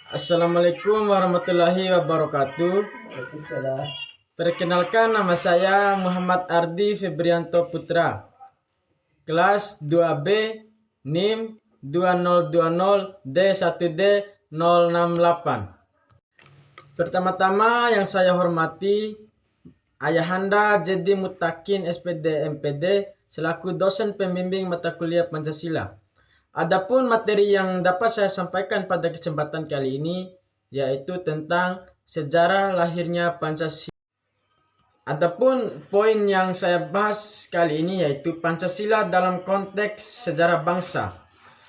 Assalamualaikum warahmatullahi wabarakatuh. Waalaikumsalam. Perkenalkan, nama saya Muhammad Ardi Febrianto Putra, kelas 2B, NIM 2020D1D068. Pertama-tama yang saya hormati Ayahanda Jadi Mutakin SPD MPD selaku dosen pembimbing mata kuliah Pancasila. Adapun materi yang dapat saya sampaikan pada kesempatan kali ini yaitu tentang sejarah lahirnya Pancasila. Adapun poin yang saya bahas kali ini yaitu Pancasila dalam konteks sejarah bangsa.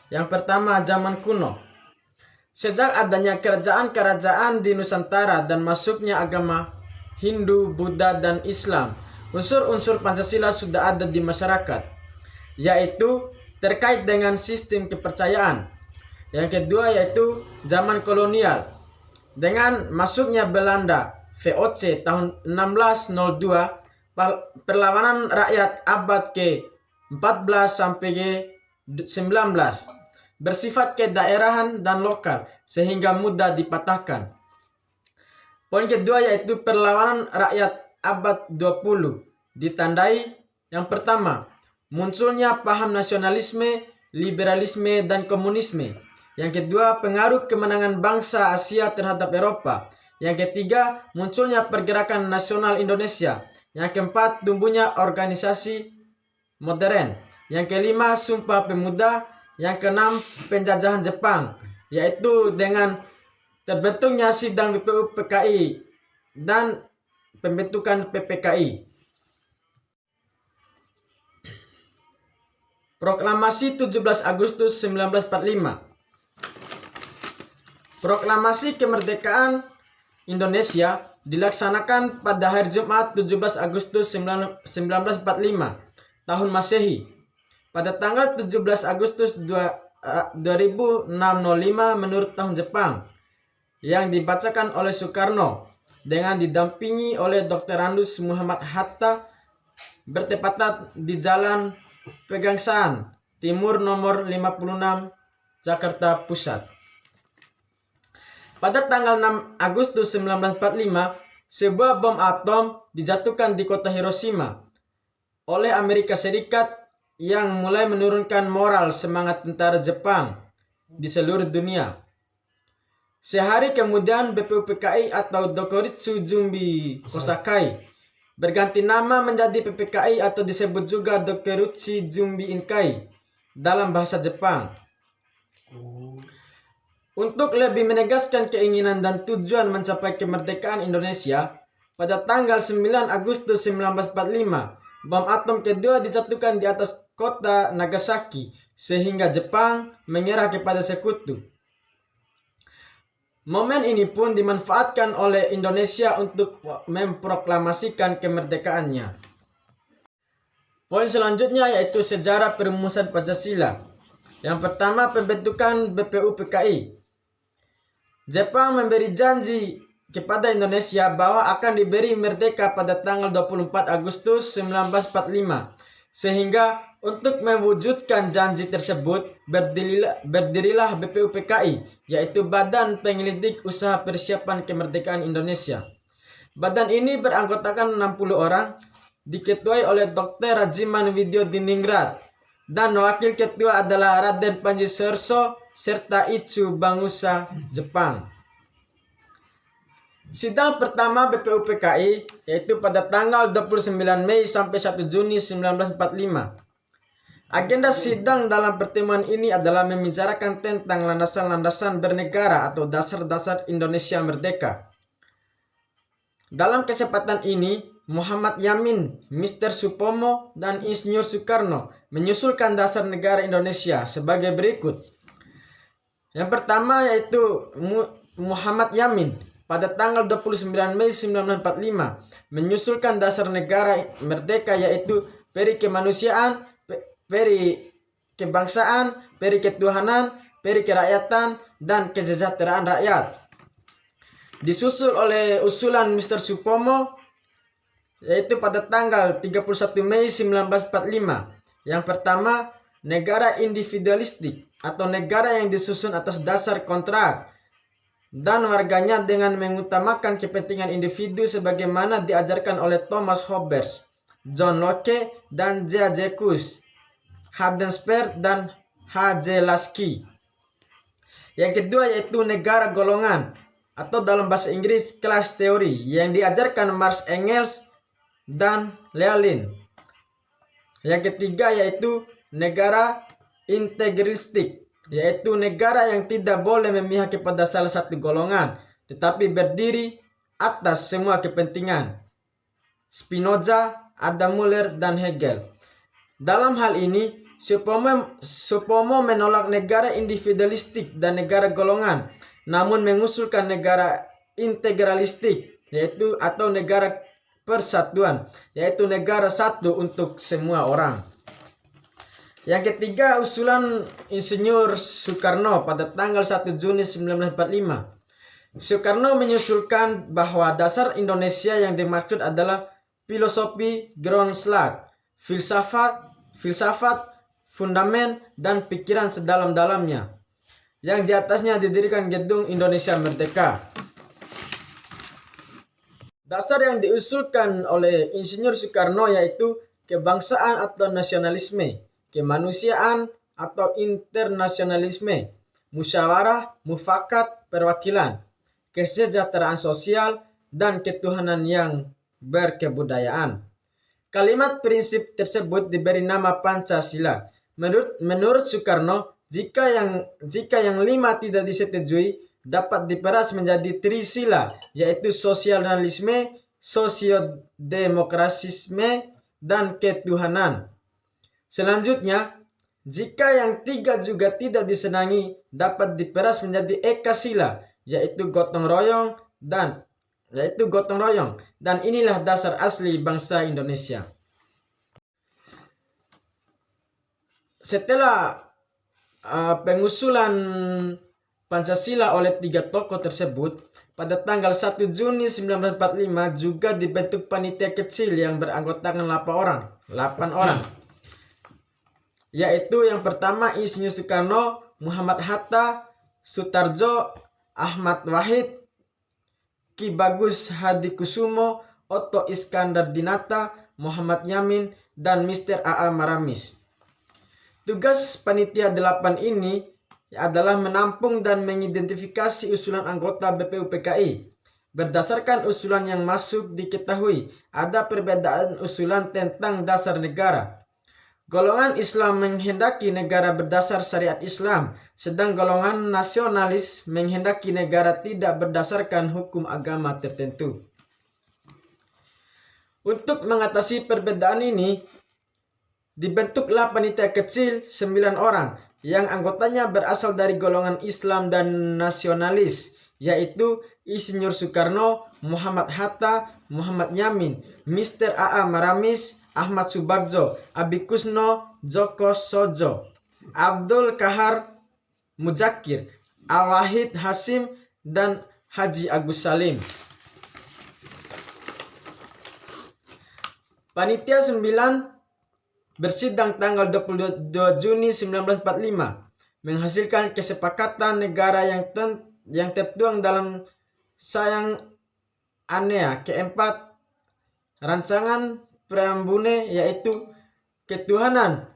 Yang pertama, zaman kuno. Sejak adanya kerajaan-kerajaan di Nusantara dan masuknya agama Hindu, Buddha, dan Islam, unsur-unsur Pancasila sudah ada di masyarakat, yaitu terkait dengan sistem kepercayaan. Yang kedua yaitu zaman kolonial. Dengan masuknya Belanda VOC tahun 1602, perlawanan rakyat abad ke-14 sampai ke-19 bersifat kedaerahan dan lokal sehingga mudah dipatahkan. Poin kedua yaitu perlawanan rakyat abad 20 ditandai yang pertama, munculnya paham nasionalisme, liberalisme, dan komunisme. Yang kedua, pengaruh kemenangan bangsa Asia terhadap Eropa. Yang ketiga, munculnya pergerakan nasional Indonesia. Yang keempat, tumbuhnya organisasi modern. Yang kelima, Sumpah Pemuda. Yang keenam, penjajahan Jepang, yaitu dengan terbentuknya sidang BPU PKI dan pembentukan PPKI. Proklamasi 17 Agustus 1945. Proklamasi kemerdekaan Indonesia dilaksanakan pada hari Jumat 17 Agustus 1945 tahun Masehi. Pada tanggal 17 Agustus 2605 menurut tahun Jepang, yang dibacakan oleh Soekarno dengan didampingi oleh Dr. Andus Muhammad Hatta, bertepatan di Jalan Pegangsaan Timur nomor 56, Jakarta Pusat. Pada tanggal 6 Agustus 1945, sebuah bom atom dijatuhkan di kota Hiroshima oleh Amerika Serikat yang mulai menurunkan moral semangat tentara Jepang di seluruh dunia. Sehari kemudian BPU PKI atau Dokuritsu Jumbi Kosakai berganti nama menjadi PPKI atau disebut juga Dokuritsu Jumbi Inkai dalam bahasa Jepang. Untuk lebih menegaskan keinginan dan tujuan mencapai kemerdekaan Indonesia, pada tanggal 9 Agustus 1945, bom atom kedua dijatuhkan di atas kota Nagasaki sehingga Jepang menyerah kepada sekutu. Momen ini pun dimanfaatkan oleh Indonesia untuk memproklamasikan kemerdekaannya. Poin selanjutnya yaitu sejarah perumusan Pancasila. Yang pertama, pembentukan BPU PKI. Jepang memberi janji kepada Indonesia bahwa akan diberi merdeka pada tanggal 24 Agustus 1945. Sehingga untuk mewujudkan janji tersebut, berdirilah BPU PKI, yaitu Badan Penyelidik Usaha Persiapan Kemerdekaan Indonesia. Badan ini beranggotakan 60 orang, diketuai oleh Dr. Rajiman Widyo Diningrat, dan wakil ketua adalah Raden Panji Suarso serta Ichu Bangusa Jepang. Sidang pertama BPU PKI yaitu pada tanggal 29 Mei sampai 1 Juni 1945. Agenda sidang dalam pertemuan ini adalah membicarakan tentang landasan-landasan bernegara atau dasar-dasar Indonesia merdeka. Dalam kesempatan ini, Muhammad Yamin, Mr. Supomo, dan Insinyur Soekarno menyusulkan dasar negara Indonesia sebagai berikut. Yang pertama yaitu Muhammad Yamin pada tanggal 29 Mei 1945 menyusulkan dasar negara merdeka yaitu peri kemanusiaan, peri kebangsaan, peri ketuhanan, peri kerakyatan, dan kesejahteraan rakyat. Disusul oleh usulan Mr. Supomo yaitu pada tanggal 31 Mei 1945. Yang pertama, negara individualistik atau negara yang disusun atas dasar kontrak dan warganya dengan mengutamakan kepentingan individu sebagaimana diajarkan oleh Thomas Hobbes, John Locke, dan Jacques Hadensper dan H.J. Lasky. Yang kedua yaitu negara golongan atau dalam bahasa Inggris class theory yang diajarkan Marx, Engels, dan Lenin. Yang ketiga yaitu negara integristik, yaitu negara yang tidak boleh memihak kepada salah satu golongan tetapi berdiri atas semua kepentingan. Spinoza, Adam Muller, dan Hegel. Dalam hal ini, Supomo menolak negara individualistik dan negara golongan, namun mengusulkan negara integralistik, yaitu atau negara persatuan, yaitu negara satu untuk semua orang. Yang ketiga, usulan Insinyur Soekarno pada tanggal 1 Juni 1945. Soekarno menyusulkan bahwa dasar Indonesia yang dimaksud adalah filosofi Grundslag, filsafat, fundamen, dan pikiran sedalam-dalamnya, yang di atasnya didirikan Gedung Indonesia Merdeka. Dasar yang diusulkan oleh Insinyur Soekarno yaitu kebangsaan atau nasionalisme, kemanusiaan atau internasionalisme, musyawarah, mufakat, perwakilan, kesejahteraan sosial, dan ketuhanan yang berkebudayaan. Kalimat prinsip tersebut diberi nama Pancasila. Menurut Soekarno, jika yang 5 tidak disetujui, dapat diperas menjadi trisila, yaitu sosialisme, sosiodemokrasisme, dan ketuhanan. Selanjutnya, jika yang 3 juga tidak disenangi, dapat diperas menjadi ekasila, yaitu gotong royong, dan inilah dasar asli bangsa Indonesia. Setelah pengusulan Pancasila oleh 3 tokoh tersebut, pada tanggal 1 Juni 1945 juga dibentuk panitia kecil yang beranggotakan 8 orang. Yaitu yang pertama Insinyur Soekarno, Muhammad Hatta, Sutarjo, Ahmad Wahid, Ki Bagus Hadikusumo, Otto Iskandar Dinata, Muhammad Yamin, dan Mr. A.A. Maramis. Tugas panitia 8 ini adalah menampung dan mengidentifikasi usulan anggota BPUPKI. Berdasarkan usulan yang masuk diketahui ada perbedaan usulan tentang dasar negara. Golongan Islam menghendaki negara berdasar syariat Islam, sedang golongan nasionalis menghendaki negara tidak berdasarkan hukum agama tertentu. Untuk mengatasi perbedaan ini, dibentuklah panitia kecil 9 orang yang anggotanya berasal dari golongan Islam dan nasionalis, yaitu Insinyur Soekarno, Muhammad Hatta, Muhammad Yamin, Mr. A.A. Maramis, Ahmad Subarjo, Abi Kusno, Joko Sojo, Abdul Kahar Muzakir, Al-Wahid Hasim, dan Haji Agus Salim. Panitia 9 bersidang tanggal 22 Juni 1945 menghasilkan kesepakatan negara yang tertuang dalam Sayang Anea keempat rancangan preambule, yaitu ketuhanan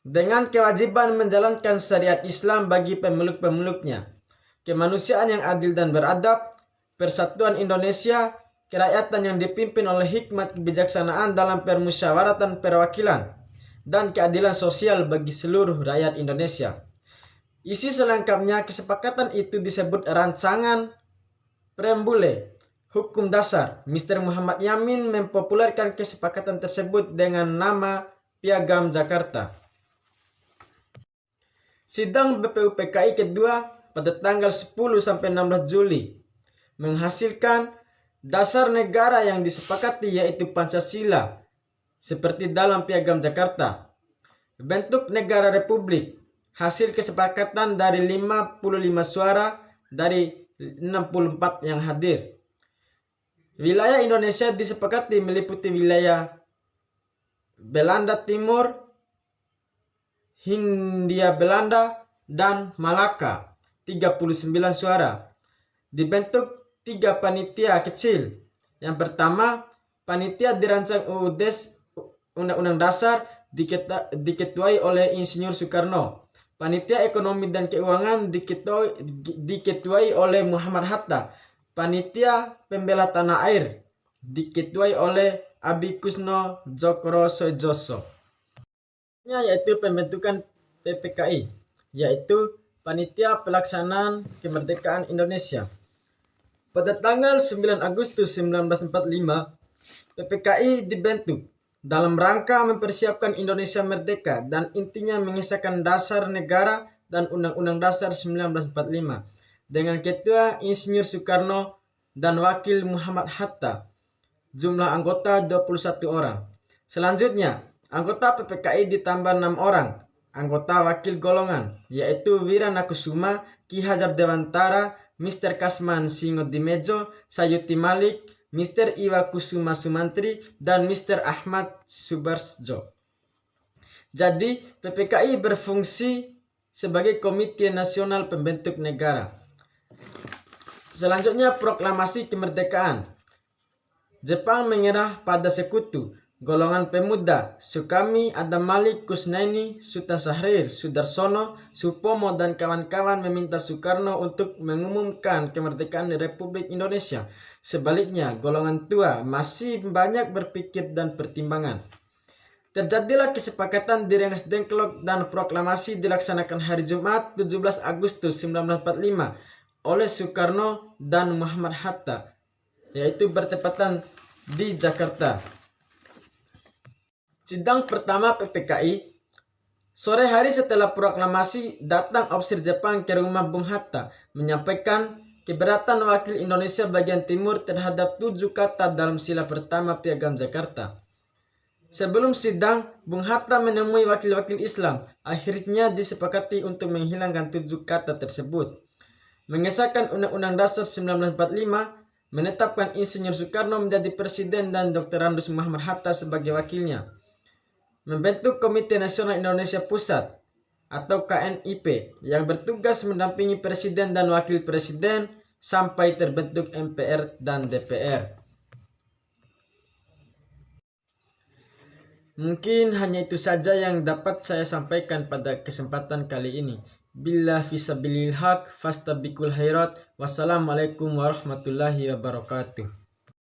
dengan kewajiban menjalankan syariat Islam bagi pemeluk-pemeluknya, kemanusiaan yang adil dan beradab, persatuan Indonesia, kerakyatan yang dipimpin oleh hikmat kebijaksanaan dalam permusyawaratan perwakilan, dan keadilan sosial bagi seluruh rakyat Indonesia. Isi selengkapnya kesepakatan itu disebut rancangan preambule hukum dasar. Mr. Muhammad Yamin mempopulerkan kesepakatan tersebut dengan nama Piagam Jakarta. Sidang BPUPKI kedua pada tanggal 10-16 Juli menghasilkan dasar negara yang disepakati, yaitu Pancasila seperti dalam Piagam Jakarta. Bentuk negara republik, hasil kesepakatan dari 55 suara dari 64 yang hadir. Wilayah Indonesia disepakati meliputi wilayah Belanda Timur, Hindia Belanda, dan Malaka. 39 suara. Dibentuk 3 panitia kecil. Yang pertama, panitia dirancang UUD Undang-Undang Dasar diketuai oleh Insinyur Soekarno. Panitia Ekonomi dan Keuangan diketuai oleh Muhammad Hatta. Panitia Pembela Tanah Air diketuai oleh Abi Kusno Djokrosojoso. Yaitu pembentukan PPKI, yaitu Panitia Pelaksanaan Kemerdekaan Indonesia. Pada tanggal 9 Agustus 1945, PPKI dibentuk dalam rangka mempersiapkan Indonesia merdeka dan intinya mengesahkan dasar negara dan Undang-Undang Dasar 1945 dengan Ketua Insinyur Soekarno dan Wakil Muhammad Hatta. Jumlah anggota 21 orang. Selanjutnya, anggota PPKI ditambah 6 orang. Anggota wakil golongan, yaitu Wiranakusuma, Ki Hajar Dewantara, Mr. Kasman Singodimejo, Sayuti Malik, Mr. Iwa Kusuma Sumantri, dan Mr. Ahmad Subarsjo. Jadi, PPKI berfungsi sebagai Komite Nasional Pembentuk Negara. Selanjutnya, proklamasi kemerdekaan. Jepang menyerah pada sekutu. Golongan pemuda Sukami, Adam Malik, Kusnaini, Sultan Syahrir, Sudarsono, Supomo, dan kawan-kawan meminta Soekarno untuk mengumumkan kemerdekaan Republik Indonesia. Sebaliknya, golongan tua masih banyak berpikir dan pertimbangan. Terjadilah kesepakatan di Rengas Dengklok dan proklamasi dilaksanakan hari Jumat 17 Agustus 1945 oleh Soekarno dan Muhammad Hatta, yaitu bertepatan di Jakarta. Sidang pertama PPKI. Sore hari setelah proklamasi, datang ofisir Jepang ke rumah Bung Hatta menyampaikan keberatan wakil Indonesia bagian timur terhadap 7 kata dalam sila pertama Piagam Jakarta. Sebelum sidang, Bung Hatta menemui wakil-wakil Islam. Akhirnya disepakati untuk menghilangkan 7 kata tersebut. Mengesahkan Undang-Undang Dasar 1945, menetapkan Insinyur Soekarno menjadi presiden dan Dr. Randus Muhammad Hatta sebagai wakilnya. Membentuk Komite Nasional Indonesia Pusat atau KNIP yang bertugas mendampingi presiden dan wakil presiden sampai terbentuk MPR dan DPR. Mungkin hanya itu saja yang dapat saya sampaikan pada kesempatan kali ini. Billah fisabilil haq fastabiqul khairat. Wassalamualaikum warahmatullahi wabarakatuh.